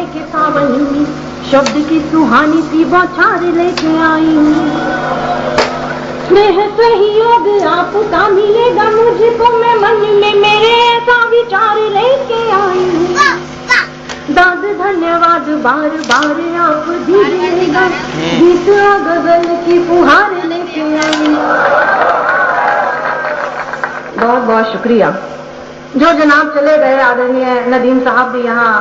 के सावन में शब्द की सुहानी सी बौछार लेके आई हूँ। स्नेह सहयोग आपका मिलेगा मुझको, मैं मन में मेरे ऐसा विचार लेके आई हूँ। दाद धन्यवाद बार बार आप दीजिएगा, गीत गजल की फुहार लेके आई हूँ। बहुत बहुत शुक्रिया। जो जनाब चले गए आदरणीय नदीम साहब भी यहाँ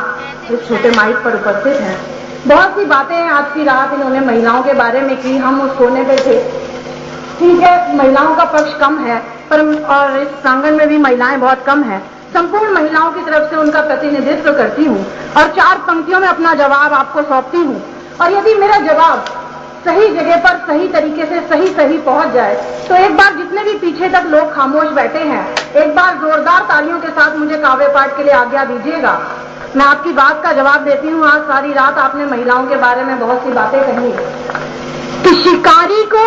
इस छोटे माइक पर उपस्थित हैं। बहुत सी बातें आज की रात इन्होंने महिलाओं के बारे में की, हम उस कोने पे थे। ठीक है, महिलाओं का पक्ष कम है, पर और इस प्रांगण में भी महिलाएं बहुत कम है। संपूर्ण महिलाओं की तरफ से उनका प्रतिनिधित्व करती हूँ और 4 पंक्तियों में अपना जवाब आपको सौंपती हूँ। और यदि मेरा जवाब सही जगह पर सही तरीके से सही पहुंच जाए तो एक बार जितने भी पीछे तक लोग खामोश बैठे हैं, एक बार जोरदार तालियों के साथ मुझे काव्य पाठ के लिए आज्ञा दीजिएगा। मैं आपकी बात का जवाब देती हूँ। आज सारी रात आपने महिलाओं के बारे में बहुत सी बातें कही कि शिकारी को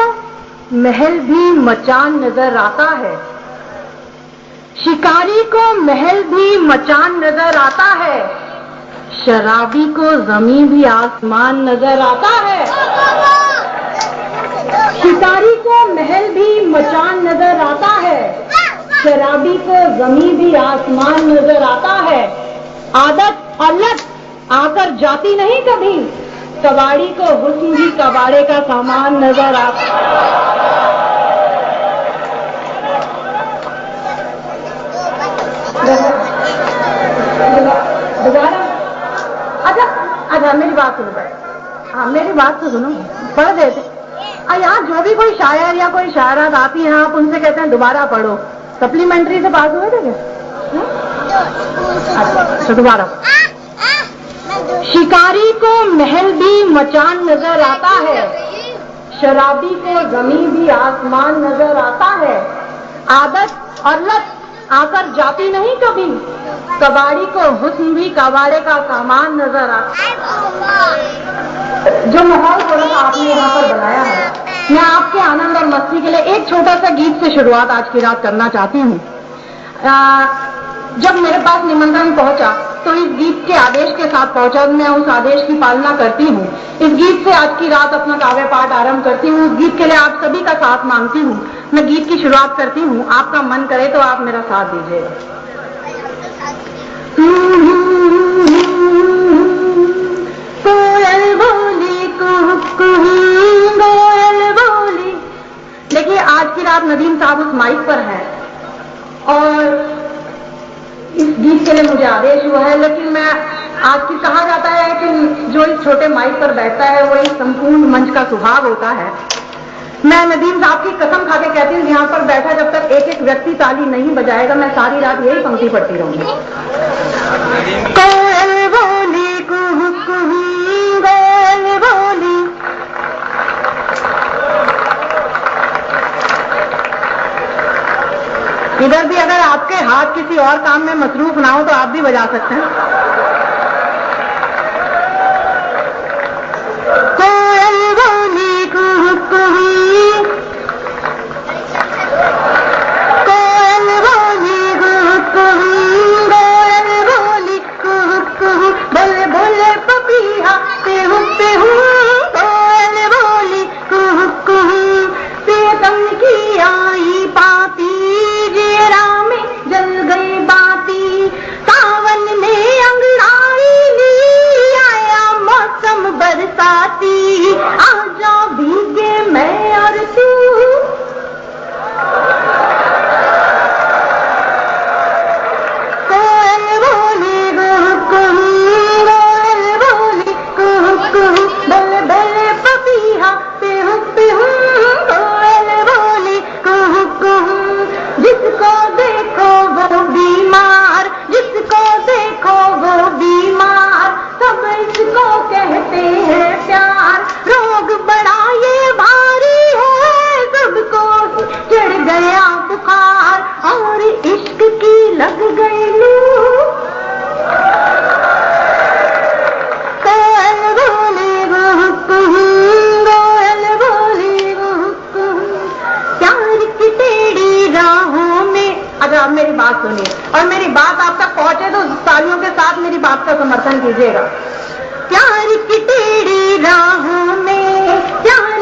महल भी मचान नजर आता है, शिकारी को महल भी मचान नजर आता है, शराबी को जमीन भी आसमान नजर आता है। शिकारी को महल भी मचान नजर आता है, शराबी को जमीन भी आसमान नजर आता है। आदत और लत आकर जाती नहीं कभी, कबाड़ी को हुस्न भी कबाड़े का सामान नजर आता है। दोबारा अच्छा मेरी बात सुनो। हाँ मेरी बात तो सुनो, पढ़ देते। यहाँ जो भी कोई शायर या कोई शायरात आती हैं आप उनसे कहते हैं दोबारा पढ़ो। सप्लीमेंट्री से पास हुए थे क्या? अच्छा दोबारा। शिकारी को महल भी मचान नजर आता है, शराबी को जमीन भी आसमान नजर आता है। आदत और लत आकर जाती नहीं कभी, कबाड़ी को हुस्न भी कबाड़े का सामान नजर आता है। जो माहौल थोड़ा आपने यहाँ पर बनाया है, मैं आपके आनंद और मस्ती के लिए एक छोटा सा गीत से शुरुआत आज की रात करना चाहती हूँ। जब मेरे पास निमंत्रण पहुंचा तो इस गीत के आदेश के साथ पहुंचा। मैं उस आदेश की पालना करती हूँ। इस गीत से आज की रात अपना काव्य पाठ आरंभ करती हूँ। इस गीत के लिए आप सभी का साथ मांगती हूँ। मैं गीत की शुरुआत करती हूँ। आपका मन करे तो आप मेरा साथ दीजिएगा। कोयल बोली कुहुक कोयल बोली। देखिए आज की रात नदीम साहब उस माइक पर है और इस गीत के लिए मुझे आदेश हुआ है। लेकिन मैं आज की कहा जाता है कि जो इस छोटे माइक पर बैठता है वो इस संपूर्ण मंच का सुहाग होता है। मैं नदीम साहब की कसम खा के कहती हूँ, यहाँ पर बैठा जब तक एक एक व्यक्ति ताली नहीं बजाएगा मैं सारी रात यही पंक्ति पढ़ती रहूंगी। कोयल बोली कुहुक कुहुक कोयल बोली। इधर भी अगर आपके हाथ किसी और काम में मसरूफ ना हो तो आप भी बजा सकते हैं। कोयल बोली कुहुक कुहुक कोयल बोली कुहुक कुहुक कोयल बोली कुहुक कुहुक बोले बोले पपीहा पेहू पेहू। कोयल बोली कुहुक कुहुक प्रियतम की आई पाती जल गई बाती। सावन ने अंगड़ाई ली आया मौसम बरसाती। आजा भीगे मैं और तू। कोयल बोली कुहुक कुहुक कोयल बोली कुहुक कुहुक बल्ले बल्ले पपीहा पेहू पेहू। कोयल बोली कुहुक कुहुक जिसको देखो वो बीमार, जिसको देखो वो बीमार। सब इसको कहते हैं प्यार। रोग बड़ा ये भारी है, सबको चढ़ गया बुखार और इश्क की लग गई लू। कोयल बोली कुहुक कुहुक कोयल बोली कुहुक कुहुक प्यार की टेढ़ी राहों में। अगर आप मेरी बात सुनिए और मेरी बात आप तक पहुंचे तो तालियों के साथ मेरी बात का समर्थन कीजिएगा। प्यार की टेढ़ी राहों में, प्यार